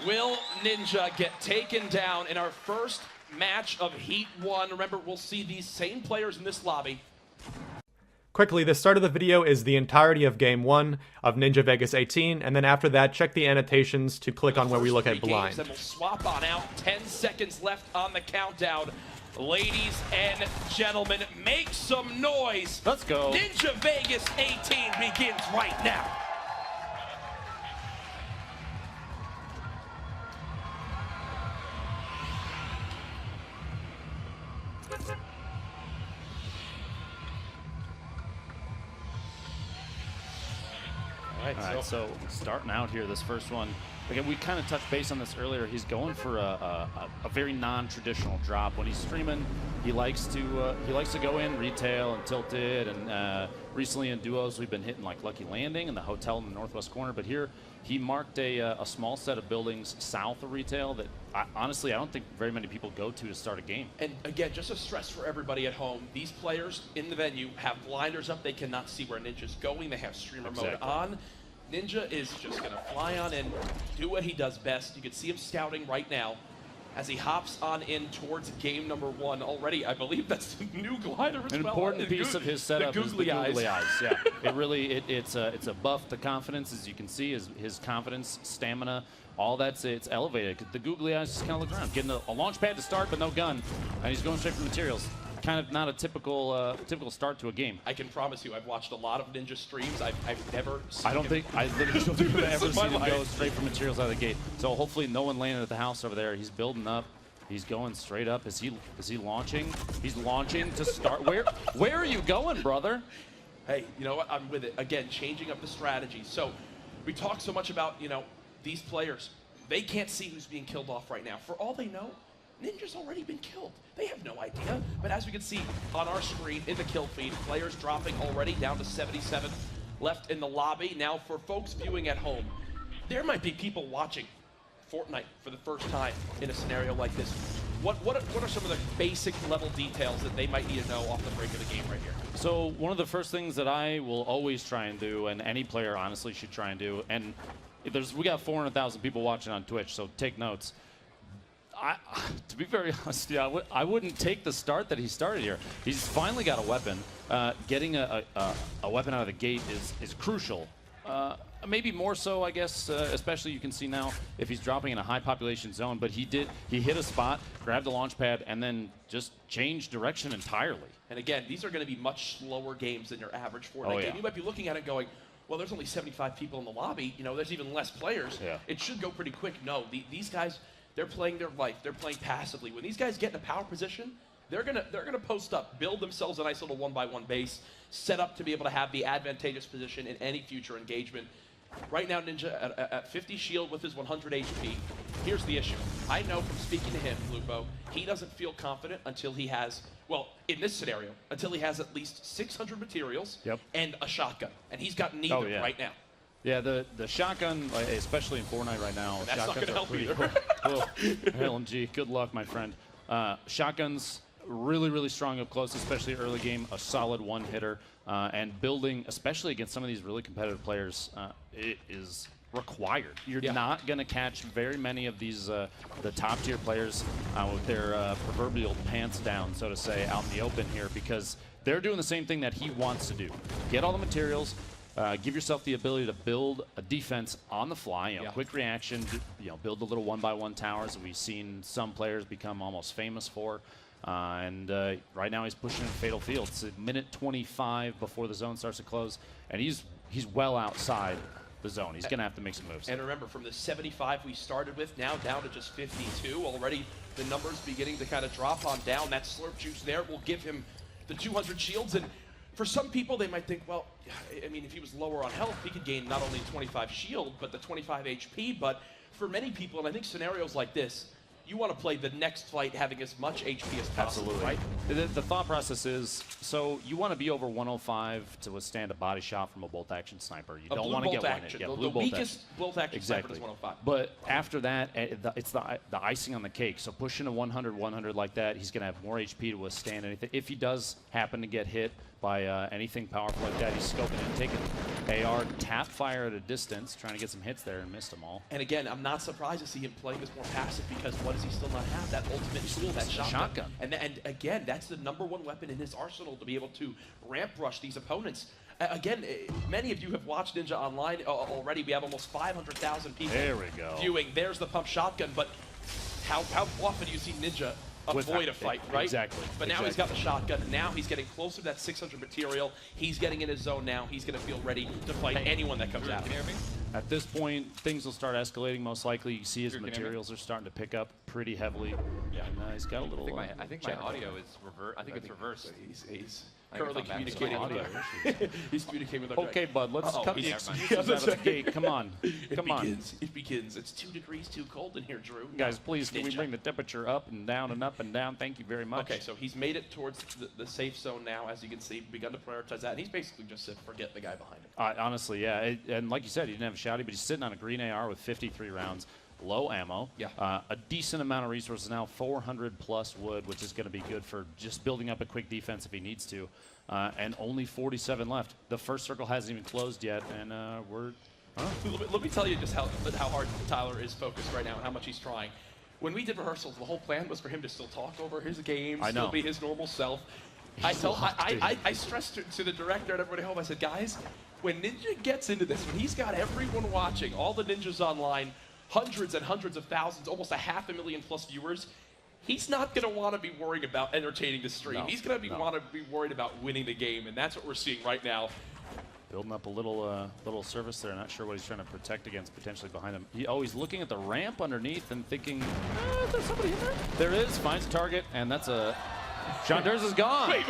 Will Ninja get taken down in our first match of Heat 1? Remember, we'll see these same players in this lobby. Quickly, the start of the video is the entirety of Game 1 of Ninja Vegas 18, and then after that, check the annotations to click on where we look at blind. Then we'll swap on out. 10 seconds left on the countdown. Ladies and gentlemen, make some noise. Let's go. Ninja Vegas 18 begins right now. All right, so starting out here, this first one. Again, we kind of touched base on this earlier. He's going for a very non-traditional drop. When he's streaming, he likes to go in retail and tilted. And recently in duos, we've been hitting like Lucky Landing and the hotel in the northwest corner. But here, he marked a small set of buildings south of retail that honestly I don't think very many people go to start a game. And again, just a stress for everybody at home. These players in the venue have blinders up. They cannot see where Ninja's going. They have streamer mode on. Ninja is just going to fly on in, do what he does best. You can see him scouting right now as he hops on in towards game number 1 already. I believe that's the new glider as well. An important piece of his setup is the googly eyes. Yeah, it really it's a buff to confidence, as you can see. His confidence, stamina, all it's elevated. The googly eyes just kind of look around, getting a launch pad to start, but no gun, and he's going straight for materials. Kind of not a typical start to a game. I can promise you, I've watched a lot of Ninja streams. I've never seen I literally don't think I've ever seen him go straight for materials out of the gate. So hopefully no one landed at the house over there. He's building up. He's going straight up. Is he launching? He's launching to start. Where are you going, brother? Hey, you know what? I'm with it. Again, changing up the strategy. So we talk so much about, these players. They can't see who's being killed off right now. For all they know, Ninja's already been killed. They have no idea. But as we can see on our screen in the kill feed, players dropping already down to 77 left in the lobby. Now for folks viewing at home, there might be people watching Fortnite for the first time in a scenario like this. What are some of the basic level details that they might need to know off the break of the game right here? So one of the first things that I will always try and do, and any player honestly should try and do, and we got 400,000 people watching on Twitch, so take notes. To be very honest, I wouldn't take the start that he started here. He's finally got a weapon. Getting a weapon out of the gate is crucial. Maybe more so, I guess, especially you can see now if he's dropping in a high population zone. But he hit a spot, grabbed the launch pad, and then just changed direction entirely. And again, these are going to be much slower games than your average Fortnite game. You might be looking at it going, well, there's only 75 people in the lobby. There's even less players. Yeah. It should go pretty quick. No, these guys, they're playing their life. They're playing passively. When these guys get in a power position, they're gonna post up, build themselves a nice little 1-by-1 base, set up to be able to have the advantageous position in any future engagement. Right now, Ninja at 50 shield with his 100 HP. Here's the issue. I know from speaking to him, Lupo, he doesn't feel confident until he has, well, in this scenario, until he has at least 600 materials and a shotgun. And he's got neither right now. Yeah, the shotgun, especially in Fortnite right now, that's not going to help either. LMG, good luck, my friend. Shotguns, really, really strong up close, especially early game, a solid one-hitter. And building, especially against some of these really competitive players, it is required. You're not going to catch very many of these, the top-tier players with their proverbial pants down, so to say, out in the open here, because they're doing the same thing that he wants to do. Get all the materials, give yourself the ability to build a defense on the fly, quick reaction, build the little 1-by-1 towers that we've seen some players become almost famous for. And right now he's pushing in Fatal Field. It's a minute 25 before the zone starts to close, and he's well outside the zone. He's going to have to make some moves. And remember, from the 75 we started with, now down to just 52. Already the numbers beginning to kind of drop on down. That slurp juice there will give him the 200 shields. And for some people, they might think, well, I mean, if he was lower on health, he could gain not only 25 shield, but the 25 HP. But for many people, and I think scenarios like this, you want to play the next fight having as much HP as possible, right? The thought process is, so you want to be over 105 to withstand a body shot from a bolt-action sniper. You don't want to get one hit. Yeah, the weakest bolt-action sniper is 105. But after that, it's the icing on the cake. So pushing a 100 like that, he's going to have more HP to withstand anything. If he does happen to get hit by anything powerful like that, he's scoping and taking AR tap fire at a distance, trying to get some hits there and missed them all. And again, I'm not surprised to see him playing this more passive because what does he still not have? That ultimate tool, that shotgun. And again, that's the #1 weapon in his arsenal to be able to ramp rush these opponents. Again, many of you have watched Ninja Online already. We have almost 500,000 people viewing. There's the pump shotgun, but how often do you see Ninja avoid a fight, right? Exactly. But now he's got the shotgun. Now he's getting closer to that 600 material. He's getting in his zone now. He's going to feel ready to fight anyone that comes out. Can you hear me? At this point, things will start escalating most likely. You see his materials are starting to pick up pretty heavily. Yeah. And he's got a little... I think my audio is reversed. I think it's reversed. He's currently communicating audio. He's communicating with our Okay, bud, let's cut the he's- excuses out of the gate. Come on. Come on. It begins. It's 2 degrees too cold in here, Drew. Guys, please, can we Ninja. bring the temperature up and down and up and down? Thank you very much. Okay, so he's made it towards the safe zone now, as you can see, begun to prioritize that. And he's basically just said, forget the guy behind him. Honestly, yeah. And like you said, he didn't have Shouty, but he's sitting on a green AR with 53 rounds, low ammo. Yeah. A decent amount of resources now, 400 plus wood, which is going to be good for just building up a quick defense if he needs to. And only 47 left. The first circle hasn't even closed yet, and we're... Let me tell you just how hard Tyler is focused right now and how much he's trying. When we did rehearsals, the whole plan was for him to still talk over his games, still be his normal self. I stressed to the director and everybody home, I said, guys, when Ninja gets into this, when he's got everyone watching, all the ninjas online, hundreds and hundreds of thousands, almost 500,000 plus viewers, he's not going to want to be worrying about entertaining the stream. He's going to want to be worried about winning the game, and that's what we're seeing right now. Building up a little service there. Not sure what he's trying to protect against potentially behind him. He's looking at the ramp underneath and thinking, is there somebody in there? There is. Finds a target, and that's a... Chanders is gone. Wait,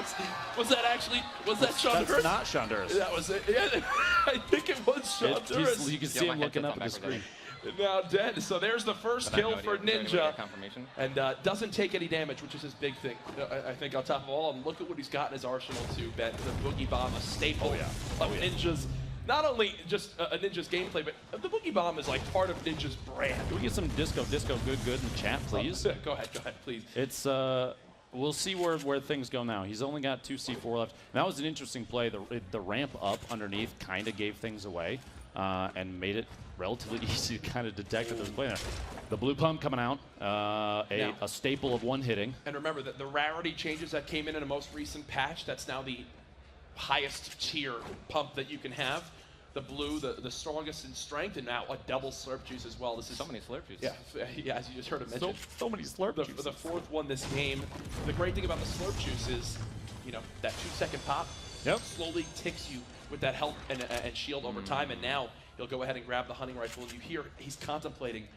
was that Chanders? That's not Chanders. That was it. Yeah, I think it was Chanders. You can see him looking up at the screen. Now dead. So there's the first kill for Ninja. Confirmation. And doesn't take any damage, which is his big thing. I think on top of all, and look at what he's got in his arsenal too, Ben. The Boogie Bomb, a staple of Ninja's. Not only just a Ninja's gameplay, but the Boogie Bomb is like part of Ninja's brand. Can we get some disco good in the chat, please? Go ahead, please. It's we'll see where things go now. He's only got 2 C4 left. And that was an interesting play. The ramp up underneath kind of gave things away and made it relatively easy to kind of detect that there's a play there. The blue pump coming out, a staple of one hitting. And remember that the rarity changes that came in a most recent patch, that's now the highest tier pump that you can have. The blue, the strongest in strength, and now a double slurp juice as well. This is So many slurp juices. Yeah, as you just heard him mention. So many slurp juices. The fourth one this game. The great thing about the slurp juice is, you know, that 2-second pop slowly ticks you with that health and shield over time, and now he'll go ahead and grab the hunting rifle. And you hear he's contemplating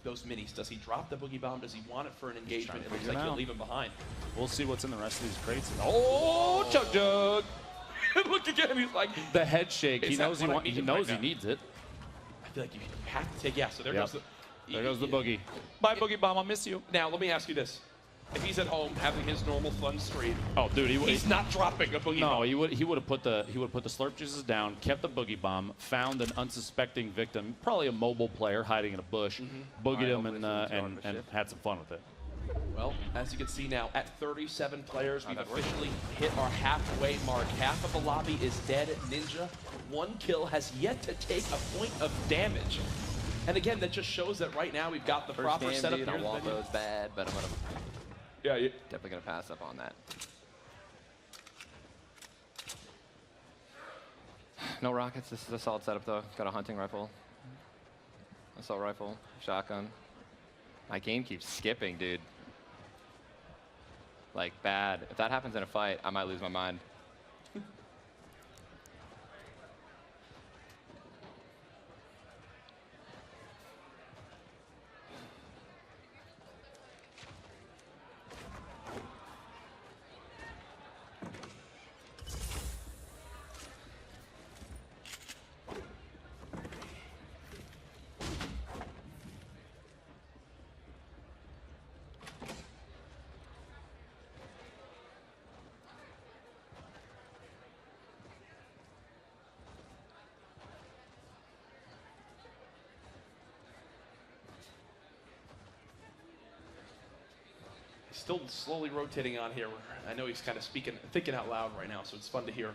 those minis. Does he drop the Boogie Bomb? Does he want it for an engagement? It looks like he'll leave him behind. We'll see what's in the rest of these crates. Oh, Chug Jug! Look again, he's like... The head shake. He knows he needs it. I feel like you have to take... Yeah, so there goes the... There goes the Boogie. Bye, Boogie Bomb. I'll miss you. Now, let me ask you this. If he's at home having his normal fun stream... Oh, dude, he's not dropping a Boogie Bomb. No, he would have put the slurp juices down, kept the Boogie Bomb, found an unsuspecting victim, probably a mobile player hiding in a bush, boogied him, and had some fun with it. Well, as you can see now, at 37 players, we've officially hit our halfway mark. Half of the lobby is dead. Ninja, 1 kill, has yet to take a point of damage. And again, that just shows that right now we've got the proper setup here. The wall is bad, but I'm definitely gonna pass up on that. No rockets. This is a solid setup though. Got a hunting rifle, assault rifle, shotgun. My game keeps skipping, dude. Like, bad. If that happens in a fight, I might lose my mind. Still slowly rotating on here. I know he's kind of thinking out loud right now, so it's fun to hear.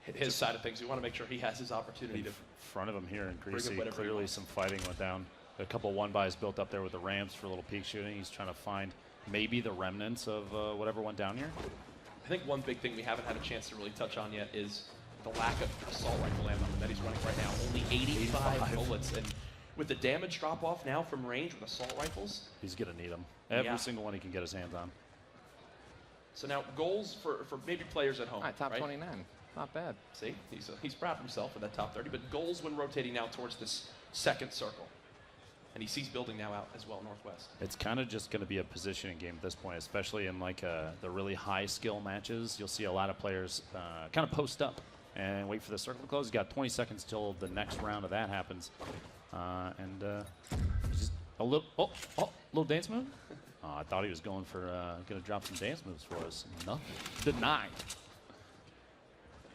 his side of things. We want to make sure he has his opportunity to front of him here in Greasy. whatever he Clearly wants. some fighting went down. A couple one-bys built up there with the ramps for a little peek shooting. He's trying to find maybe the remnants of whatever went down here. I think one big thing we haven't had a chance to really touch on yet is the lack of assault rifle ammo that he's running right now. Only 85 bullets. And with the damage drop-off now from range with assault rifles, He's going to need them. Every single one he can get his hands on. so now goals for maybe players at home. All right, top right? 29. Not bad. See, he's proud of himself for that top 30, but goals when rotating now towards this second circle. And he sees building now out as well northwest. It's kind of just going to be a positioning game at this point, especially in like the really high skill matches. You'll see a lot of players kind of post up and wait for the circle to close. He's got 20 seconds till the next round of that happens. Just a little, little dance move. Oh, I thought he was going for going to drop some dance moves for us. Nothing. Denied.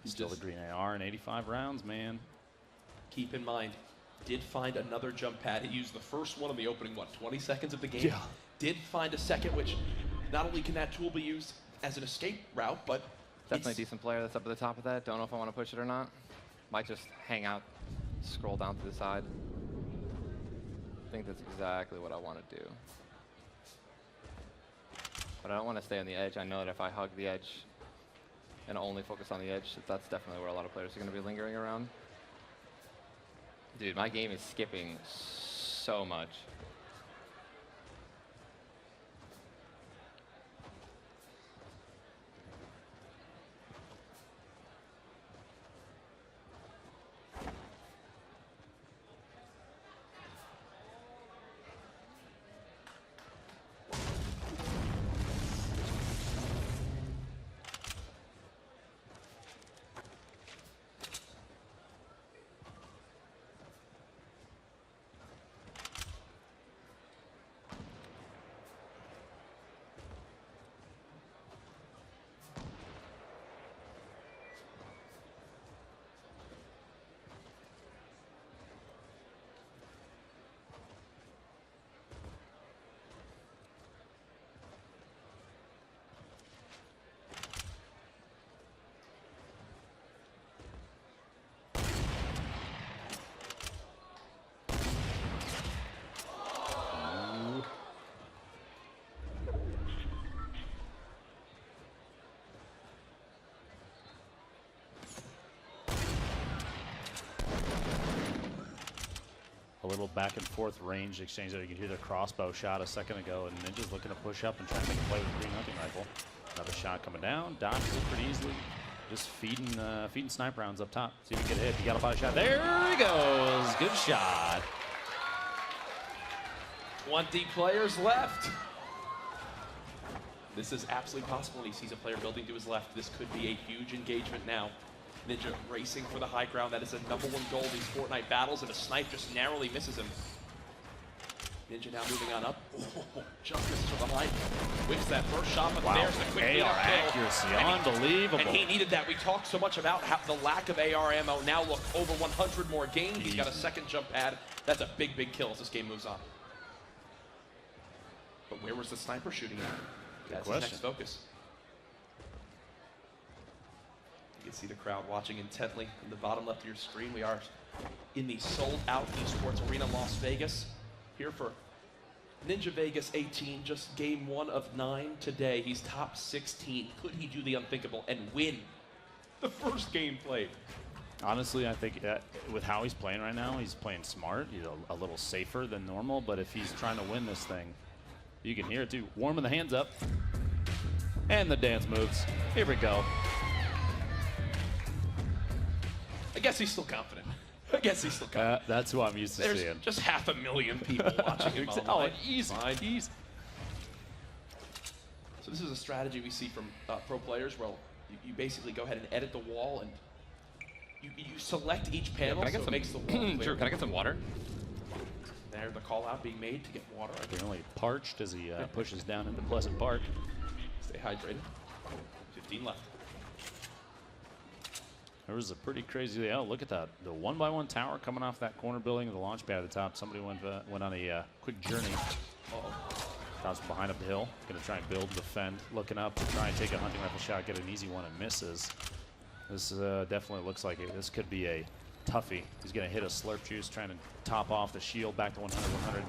Still the green AR in 85 rounds, man. Keep in mind, did find another jump pad. He used the first one in the opening, 20 seconds of the game? Yeah. Did find a second, which not only can that tool be used as an escape route, but Definitely a decent player that's up at the top of that. Don't know if I want to push it or not. Might just hang out, scroll down to the side. I think that's exactly what I want to do. But I don't want to stay on the edge. I know that if I hug the edge and only focus on the edge, that's definitely where a lot of players are going to be lingering around. Dude, my game is skipping so much. A little back and forth range exchange there. You can hear the crossbow shot a second ago, and Ninja's looking to push up and try to make a play with the green hunting rifle. Another shot coming down, dodges it pretty easily. Just feeding sniper rounds up top. See if he can get a hit. He got a body shot. There he goes. Good shot. 20 players left. This is absolutely possible. He sees a player building to his left. This could be a huge engagement now. Ninja racing for the high ground. That is a #1 goal in these Fortnite battles, and a snipe just narrowly misses him. Ninja now moving on up. Oh, just misses from behind. Whips that first shot, but there's the quick lead up kill. Accuracy, unbelievable. And he needed that. We talked so much about how the lack of AR ammo. Now look, over 100 more games. He's got a second jump pad. That's a big, big kill as this game moves on. But where was the sniper shooting at? That's his next focus. You can see the crowd watching intently in the bottom left of your screen. We are in the sold-out esports arena, Las Vegas. Here for Ninja Vegas 18, just game 1 of 9 today. He's top 16. Could he do the unthinkable and win the first game played? Honestly, I think with how he's playing right now, he's playing smart. He's a little safer than normal, but if he's trying to win this thing, you can hear it too. Warming the hands up. And the dance moves. Here we go. I guess he's still confident. I guess he's still confident. That's who I'm used to There's seeing. just 500,000 people watching him online. Easy. So this is a strategy we see from pro players where you basically go ahead and edit the wall, and you select each panel so it makes the wall clear. Sure, can I get some water? There, the call out being made to get water. Apparently parched as he pushes down into Pleasant Park. Stay hydrated. 15 left. There was a pretty crazy layout. Look at that. The 1x1 tower coming off that corner building, the launch pad at the top. Somebody went on a quick journey. Drops behind up the hill. Going to try and build, defend. Looking up to try and take a hunting rifle shot, get an easy one, and misses. This definitely looks like it. This could be a toughie. He's going to hit a slurp juice, trying to top off the shield back to 100, 100.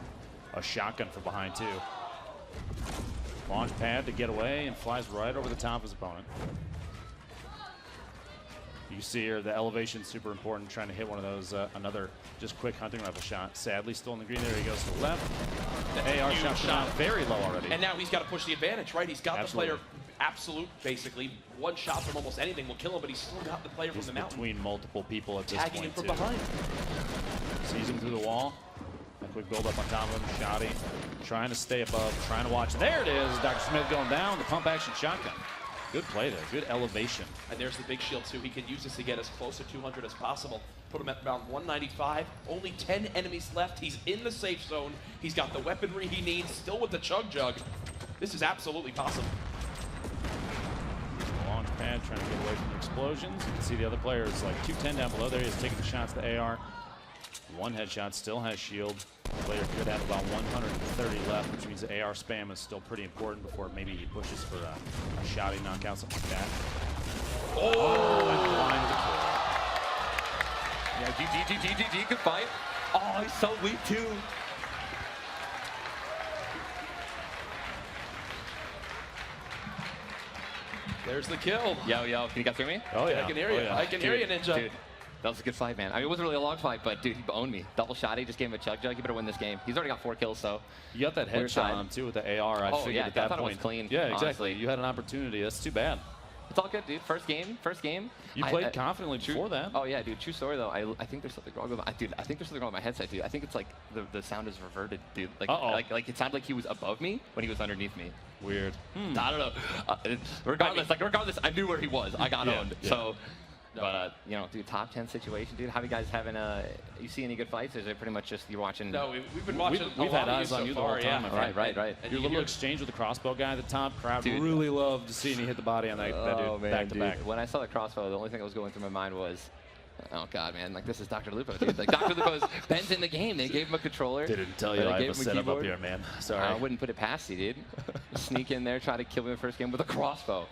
A shotgun from behind, too. Launch pad to get away and flies right over the top of his opponent. You see here the elevation super important, trying to hit one of those, another just quick hunting rifle shot. Sadly, still in the green there. He goes to the left. The AR shot very low already. And now he's got to push the advantage, right? He's got Absolutely. the player absolute, basically. One shot from almost anything will kill him, but he's still got the player from the mountain. Between multiple people at this Tagging point, him from too. behind. Sees him through the wall. A quick build up on top of him. Shoddy trying to stay above, trying to watch. There it is. Dr. Smith going down. The pump action shotgun. Good play there. Good elevation. And there's the big shield, too. He can use this to get as close to 200 as possible. Put him at around 195. Only 10 enemies left. He's in the safe zone. He's got the weaponry he needs, still with the chug jug. This is absolutely possible. Launch pad trying to get away from the explosions. You can see the other player is like 210 down below there. He's taking the shots to AR. One headshot, still has shield. The player could have about 130 left, which means the AR spam is still pretty important before maybe he pushes for a shoddy knockout, something like that. Oh, and blind to the kill. Yeah, GG, good fight. Oh, he's so weak too. There's the kill. Yo, can you get through me? Oh, yeah. I can hear you. Oh, yeah. I can hear you, Ninja. Dude, that was a good fight, man. I mean, it wasn't really a long fight, but dude, he owned me. Double shot, he just gave him a chug jug. He better win this game. He's already got 4 kills, so. You got that Weird headshot side. on him, too, with the AR. I Oh, figured yeah, at that I thought it was point. clean, Yeah, exactly. honestly. You had an opportunity. That's too bad. It's all good, dude. First game. You played confidently before that. Oh yeah, dude. True story though. I think there's something wrong with my dude. I think there's something wrong with my headset, dude. I think it's like the sound is reverted, dude. Like like it sounded like he was above me when he was underneath me. Weird. I don't know. Regardless, I knew where he was. I got owned. Yeah. So, but you know, dude, top 10 situation, dude. How you guys having? You see any good fights? Or is it pretty much just you're watching? No, we've been watching. We've a lot had of eyes on so you the far, whole time, yeah. my friend. Right. And Your you little hear- exchange with the crossbow guy at the top, crowd Dude. really loved seeing you hit the body on that dude back to back. When I saw the crossbow, the only thing that was going through my mind was, oh god, man, like this is Dr. Lupo, dude. Like Dr. Lupo's bent in the game. They gave him a controller. Didn't tell They you I gave have a him setup up keyboard. here, man. Sorry. I wouldn't put it past you, dude. Sneak in there, try to kill him in the first game with a crossbow.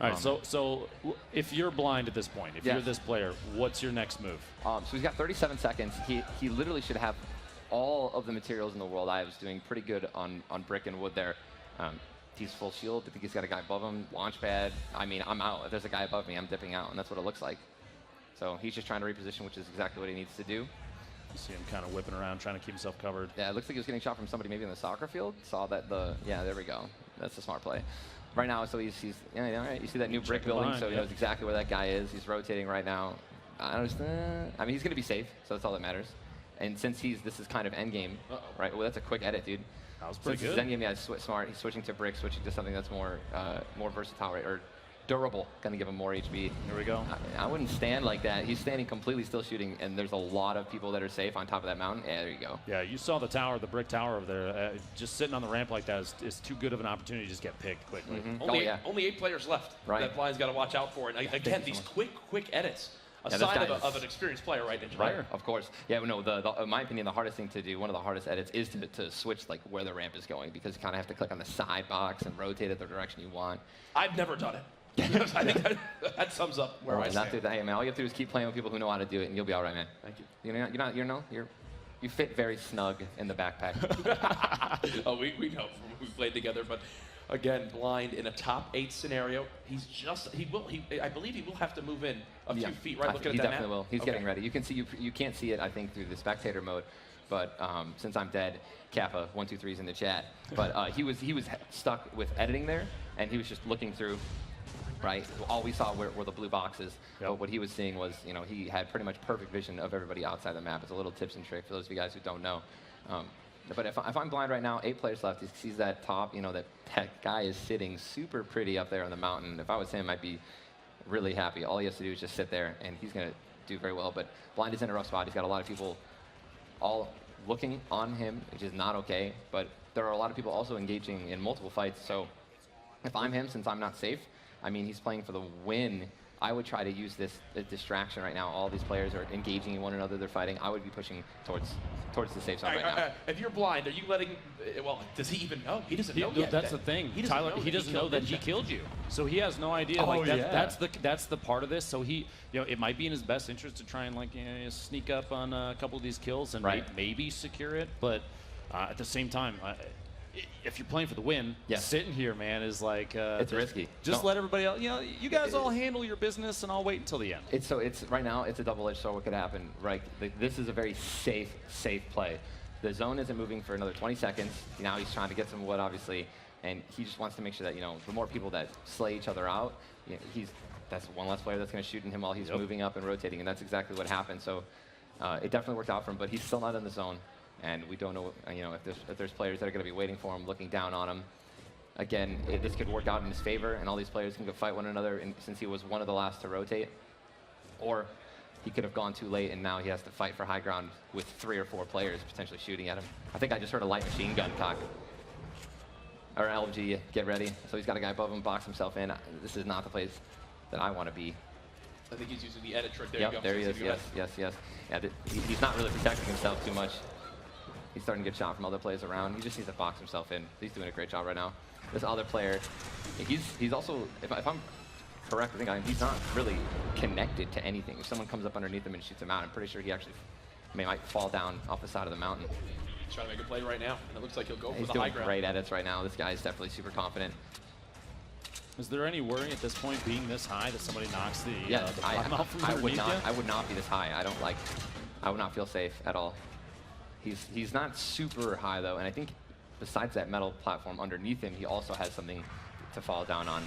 All right, so if you're blind at this point, if Yes. you're this player, what's your next move? So he's got 37 seconds. He literally should have all of the materials in the world. I was doing pretty good on brick and wood there. He's full shield. I think he's got a guy above him. Launch pad. I mean, I'm out. If there's a guy above me, I'm dipping out, and that's what it looks like. So he's just trying to reposition, which is exactly what he needs to do. You see him kind of whipping around, trying to keep himself covered. Yeah, it looks like he was getting shot from somebody maybe in the soccer field. Saw that yeah, there we go. That's a smart play. Right now, so he's yeah, all right. You see that new brick building, behind, so he yeah. knows exactly where that guy is. He's rotating right now. I mean, he's going to be safe, so that's all that matters. And since this is kind of end game, right? Well, that's a quick edit, dude. That was pretty Since good. it's end game, yeah, smart. He's switching to brick, switching to something that's more versatile, right? Or durable, going to give him more HP. Here we go. I wouldn't stand like that. He's standing completely still shooting, and there's a lot of people that are safe on top of that mountain. Yeah, there you go. Yeah, you saw the tower, the brick tower over there. Just sitting on the ramp like that is too good of an opportunity to just get picked quickly. Only 8 players left. Right. That Blind's got to watch out for. And again, these quick edits. A Yeah, this sign guy of an experienced player, right, Ninja? Right, of course. Yeah, no, in my opinion, the hardest thing to do, one of the hardest edits, is to switch like where the ramp is going, because you kind of have to click on the side box and rotate it the direction you want. I've never done it. I think that sums up where I stand. Hey, man, all you have to do is keep playing with people who know how to do it, and you'll be all right, man. Thank you. You fit very snug in the backpack. Oh, we know. We played together, but again, Blind in a top 8 scenario. I believe he will have to move in a few feet, right? Looking He at that definitely map. will. He's getting ready. You can see, you can't see it, I think, through the spectator mode, but since I'm dead, Kappa 123's in the chat. But he was stuck with editing there, and he was just looking through. Right, all we saw were the blue boxes. Yep. But what he was seeing was, he had pretty much perfect vision of everybody outside the map. It's a little tips and trick for those of you guys who don't know. But if I'm blind right now, 8 players left. He sees that top, that guy is sitting super pretty up there on the mountain. If I was him, I'd be really happy. All he has to do is just sit there, and he's going to do very well. But Blind is in a rough spot. He's got a lot of people all looking on him, which is not okay. But there are a lot of people also engaging in multiple fights. So if I'm him, since I'm not safe, I mean, he's playing for the win. I would try to use this distraction right now. All these players are engaging in one another. They're fighting. I would be pushing towards towards the safe zone All right right, now. if you're blind, are you letting? Well, does he even know? He doesn't know yet. That's the thing. He Tyler, he that doesn't killed know that he Ninja. killed you, so he has no idea. Oh, Like yeah. that's the part of this. So he, it might be in his best interest to try and like sneak up on a couple of these kills and Right. maybe secure it. But at the same time, if you're playing for the win, Yes. sitting here, man, is like It's risky. Just No. let everybody else. You guys all handle your business, and I'll wait until the end. It's right now. It's a double-edged sword. What could happen? Right. This is a very safe play. The zone isn't moving for another 20 seconds. Now he's trying to get some wood, obviously, and he just wants to make sure that the more people that slay each other out, that's one less player that's going to shoot in him while he's moving up and rotating, and that's exactly what happened. So it definitely worked out for him, but he's still not in the zone, and we don't know, if there's players that are going to be waiting for him, looking down on him. Again, this could work out in his favor, and all these players can go fight one another, since he was one of the last to rotate, or he could have gone too late, and now he has to fight for high ground with 3 or 4 players potentially shooting at him. I think I just heard a light machine gun cock. Or LG, get ready. So he's got a guy above him, box himself in. This is not the place that I want to be. I think he's using the edit trick. There Yep, you go. there he is. Yes. Yeah, he's not really protecting himself too much. He's starting to get shot from other players around. He just needs to box himself in. He's doing a great job right now. This other player, he's also, if I'm correct, I think he's not really connected to anything. If someone comes up underneath him and shoots him out, I'm pretty sure he actually might fall down off the side of the mountain. He's trying to make a play right now, and it looks like he'll go He's for the high doing ground. great edits right now. This guy is definitely super confident. Is there any worry at this point, being this high, that somebody knocks the I bottom out from would underneath not. you? I would not be this high. I would not feel safe at all. He's not super high though, and I think besides that metal platform underneath him, he also has something to fall down on.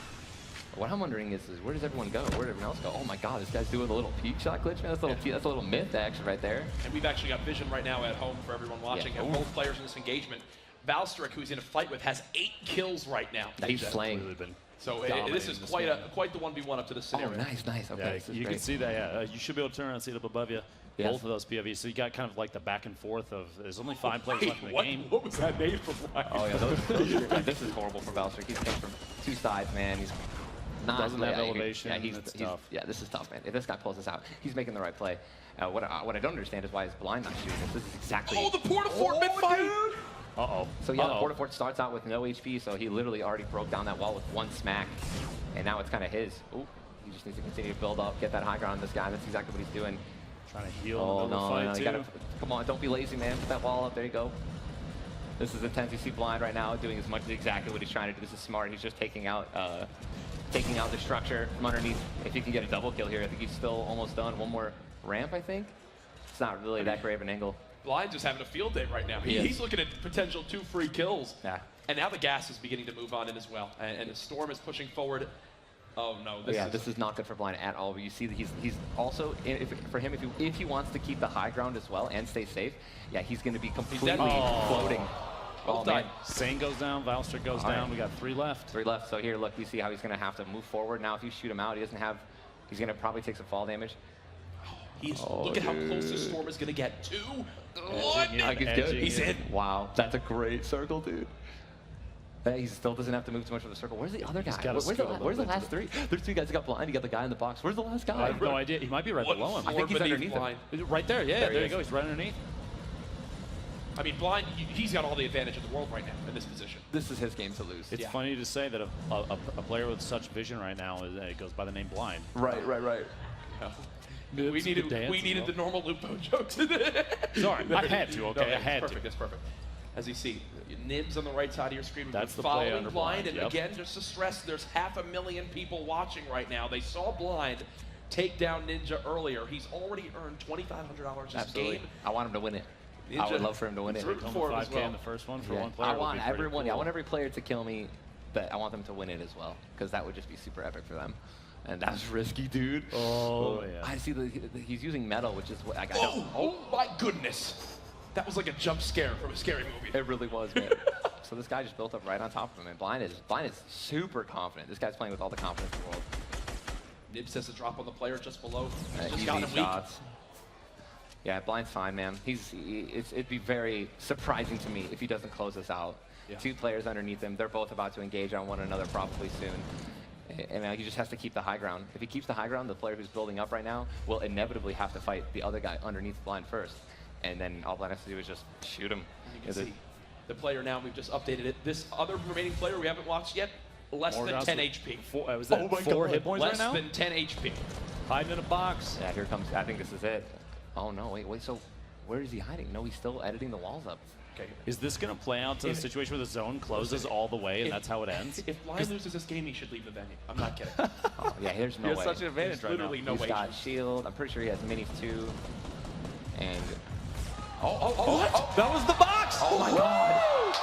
What I'm wondering is where does everyone go? Where did everyone else go? Oh my God, this guy's doing a little peek shot glitch, man. That's a little myth action right there. And we've actually got vision right now at home for everyone watching. Yeah. And both players in this engagement. Valstrik, who's in a fight with, has 8 kills right now. He's slaying. Really been So dominating this is this quite game. the 1v1 up to the Oh, scenario. nice. Okay, Yeah, this is you great. can see that. Yeah, you should be able to turn around and see it up above you. Yes. Both of those POVs. So you got kind of like the back and forth of. There's only 5 players left in the what, game. what was that name from? Oh yeah, this is horrible for Valstrik. He's coming from 2 sides, man. He's not Doesn't have yeah, elevation, Yeah, it's tough. Yeah, this is tough, man. If this guy pulls this out, he's making the right play. What I don't understand is why he's blind not shooting this. This is exactly. Oh, the Portafort mid-fight! Uh-oh. So yeah, the Portafort starts out with no HP, so he literally already broke down that wall with 1 smack, and now it's kind of his. Ooh, he just needs to continue to build up, get that high ground on this guy. That's exactly what he's doing. Trying to heal Oh another no, fight no, too. you gotta, come on, don't be lazy, man. Put that wall up. There you go. This is intense. You see Blind right now doing as much exactly what he's trying to do. This is smart. He's just taking out the structure from underneath. If he can get a double kill here, I think he's still almost done. One more ramp, I think. It's not really that great of an angle. Blind just having a field day right now. He is. He's looking at potential 2 free kills. Yeah. And now the gas is beginning to move on in as well. And the Storm is pushing forward. Oh no, This is not good for Blind at all. But you see that he's also, if he wants to keep the high ground as well and stay safe, yeah, he's going to be completely floating. Well Oh done. man, Sane goes down, Valstrik goes All down. right. We got 3 left. 3 left. So here, look, you see how he's going to have to move forward now. If you shoot him out, he's going to probably take some fall damage. Look at how close the Storm is going to get. 2, 1. Yeah, he's good. Edging He's in. Wow, that's a great circle, dude. He still doesn't have to move too much for the circle. Where's the other guy? gotta Where's scoot a little the bit last 3? There's 2 guys that got blind. You got the guy in the box. Where's the last guy? I have no idea. He might be right What below him. I think he's beneath underneath him. Blind. Right there. Yeah, There he there you is. go. He's right underneath. I mean, Blind, he's got all the advantage in the world right now in this position. This is his game to lose. It's funny to say that a player with such vision right now goes by the name Blind. Right. We It's a needed good dance, the normal Lupo jokes. Sorry, I had to, okay? I had perfect, to. That's perfect. As you see, Nibs on the right side of your screen. We've That's been the play following under Blind, Blind, and yep. again, just to stress, there's 500,000 people watching right now. They saw Blind take down Ninja earlier. He's already earned $2,500 this Absolutely. game. I want him to win it. I Ninja- would love for him to win it. Rooting Going for him as 5K well. in the first one for Yeah. one player. I would want be pretty everyone. cool. I want every player to kill me, but I want them to win it as well, because that would just be super epic for them. And that's risky, dude. Oh, yeah. I see he's using metal, which is what I got. Oh my goodness. That was like a jump scare from a scary movie. It really was, man. So this guy just built up right on top of him, and Blind is super confident. This guy's playing with all the confidence in the world. Nibs has a drop on the player just below. He's just Easy gotten him weak. shots. Yeah, Blind's fine, man. It'd be very surprising to me if he doesn't close this out. Yeah. 2 players underneath him. They're both about to engage on one another probably soon. And he just has to keep the high ground. If he keeps the high ground, the player who's building up right now will inevitably have to fight the other guy underneath Blind first. and then all Blind has to do is just shoot him. You can see the player now, we've just updated it. This other remaining player we haven't watched yet, less than 10 HP. Was that 4 hit points Less right now? than 10 HP. Hiding in a box. Yeah, here comes, I think this is it. Oh no, wait, so where is he hiding? No, he's still editing the walls up. Okay. Is this going to play out to the situation where the zone closes all the way and that's how it ends? If Blind loses this game, he should leave the venue. I'm not kidding. Oh, yeah, there's no He has way. such an advantage There's right now. literally no He's way. got shield. I'm pretty sure he has minis too. And Oh, That was the box! oh my God.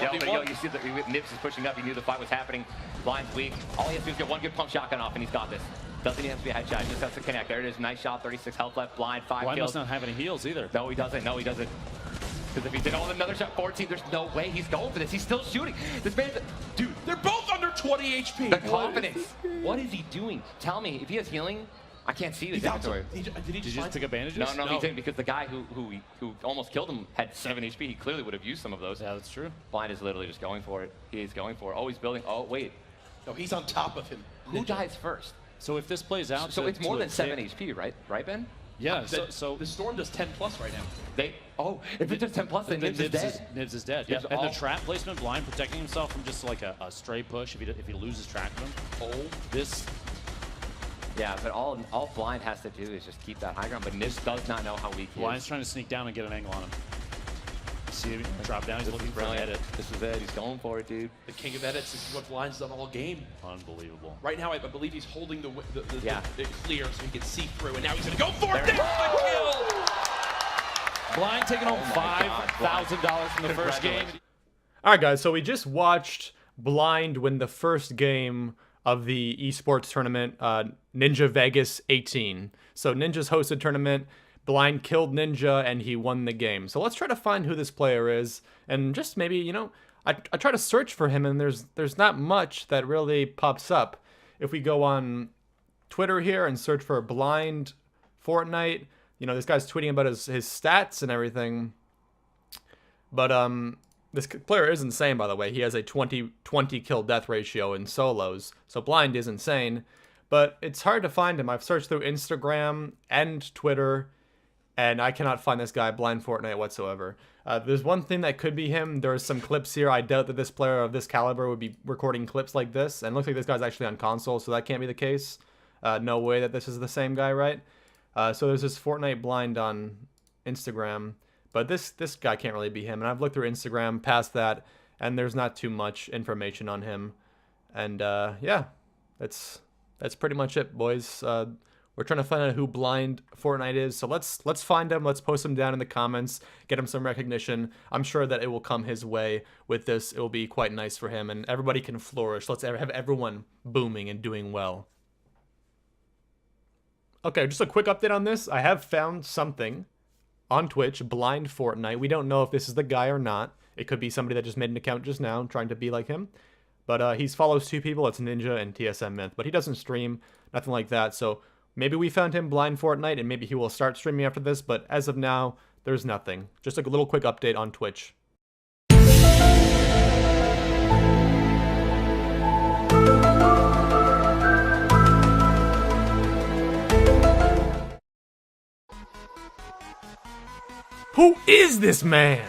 yeah, but 1v1. you see that Nips is pushing up. He knew the fight was happening. Blind's weak. All he has to do is get one good pump shotgun off, and he's got this. Doesn't even have to be a headshot. Just has to connect. There it is. Nice shot. 36 health left. Blind 5 Blind kills. does not have any heals either. No, he doesn't. No, he doesn't. Because if he did another shot, 14, there's no way he's going for this. He's still shooting. This man's, dude, They're both under 20 HP. the confidence. What is he doing? Tell me, if he has healing, I can't see his He's out to, inventory. did he Did you just find take bandages? No, he didn't, because the guy who almost killed him had 7 HP. He clearly would have used some of those. Yeah, that's true. Blind is literally just going for it. He is going for it. Oh, he's building. Oh, wait. No, he's on top of him. Who dies first? So if this plays out, So it's more than 7 HP. HP, right? Right, Ben? Yeah. The, So the Storm does 10 plus right now. If it's just 10 plus, then Nibs is dead. Nibs is dead. Yeah. Nibs And all- the trap placement, Blind protecting himself from just like a stray push if he loses track of him. Oh, This Yeah, but all Blind has to do is just keep that high ground. But Nibs does not know how weak he Blind's is. trying to sneak down and get an angle on him. See him drop down. He's This looking is for an brilliant. edit. This is it. He's going for it, dude. the king of edits. This is what Blind's done all game. Unbelievable. Right now, I believe he's holding the Yeah. clear so he can see through, and now he's going to go for it. There it There's the kill. Blind taking home Oh my God, $5,000 from the first game. Congratulations. All right, guys. So we just watched Blind win the first game of the esports tournament, Ninja Vegas 18. So Ninja's hosted tournament. Blind killed Ninja and he won the game. So let's try to find who this player is, and just maybe, you know, I try to search for him, and there's not much that really pops up. If we go on Twitter here and search for Blind Fortnite, you know, this guy's tweeting about his stats and everything. But this player is insane, by the way. He has a 20 kill death ratio in solos. So Blind is insane, but it's hard to find him. I've searched through Instagram and Twitter, and I cannot find this guy, Blind Fortnite, whatsoever. There's one thing that could be him. There's some clips here. I doubt that this player of this caliber would be recording clips like this. And it looks like this guy's actually on console, so that can't be the case. No way that this is the same guy, right? So there's this Fortnite Blind on Instagram. But this guy can't really be him. And I've looked through Instagram past that, and there's not too much information on him. And yeah, that's pretty much it, boys. We're trying to find out who Blind Fortnite is. So let's find him. Let's post him down in the comments. Get him some recognition. I'm sure that it will come his way with this. It will be quite nice for him, and everybody can flourish. Let's have everyone booming and doing well. Okay, just a quick update on this. I have found something on Twitch, Blind Fortnite. We don't know if this is the guy or not. It could be somebody that just made an account just now trying to be like him. But he follows 2 people. It's Ninja and TSM Myth. But he doesn't stream, nothing like that. So maybe we found him Blind Fortnite, and maybe he will start streaming after this. But as of now, there's nothing. Just a little quick update on Twitch. Who is this man?